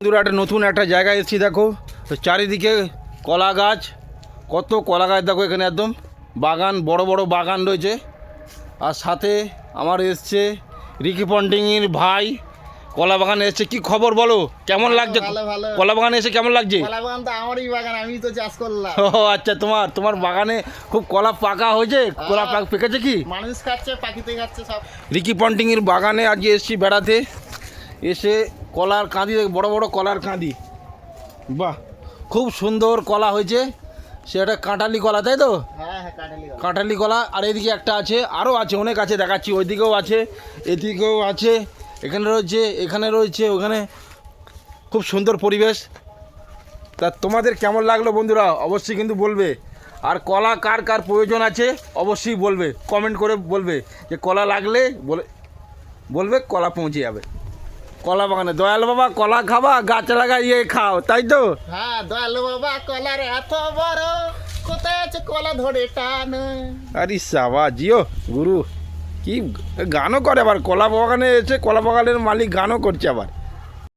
বন্ধুরা একটা নতুন একটা জায়গায় এসেছি, দেখো চারিদিকে কলা গাছ, কত কলা গাছ দেখো এখানে, একদম বাগান, বড় বড় বাগান রয়েছে। আর সাথে আমার এসছে রিকি পন্টিংয়ের ভাই কলা বাগানে এসছে। কি খবর বলো, কেমন লাগছে কলা বাগানে এসে? কেমন লাগছে? কলা বাগান তো আমারই বাগান, আমি তো চাষ করলাম। ও আচ্ছা, তোমার বাগানে খুব কলা পাকা হয়েছে? কলা পেকেছে কি? মানুষ খাচ্ছে, পাখিতে খাচ্ছে সব। রিকি পন্টিংয়ের বাগানে আজকে এসছি বেড়াতে, এসে কলার কাঁদি, বড় বড় কলার কাঁদি, বাহ খুব সুন্দর কলা হয়েছে। সেটা কাঁঠালি কলা, তাই তো? হ্যাঁ হ্যাঁ, কাঁঠালি কলা। আর এইদিকে একটা আছে, আরও আছে, অনেক আছে, দেখাচ্ছি। ওইদিকেও আছে, এদিকেও আছে, এখানে রয়েছে, ওখানে। খুব সুন্দর পরিবেশ। তা তোমাদের কেমন লাগলো বন্ধুরা অবশ্যই কিন্তু বলবে। আর কলা কার কার প্রয়োজন আছে অবশ্যই বলবে, কমেন্ট করে বলবে যে কলা লাগলে বলবে, কলা পৌঁছে যাবে। কলা বাগানে দয়াল বাবা কলা খাবা, গাছ লাগাইয়ে খাও, তাই তো? হ্যাঁ, দয়ালু বাবা কলার এত বড়, কোথায় আছে কলা ধরে টান। আরে সাবা জিও গুরু, কি গানও করে আবার, কলা বাগানে এসে কলা বাগানের মালিক গানও করছে আবার।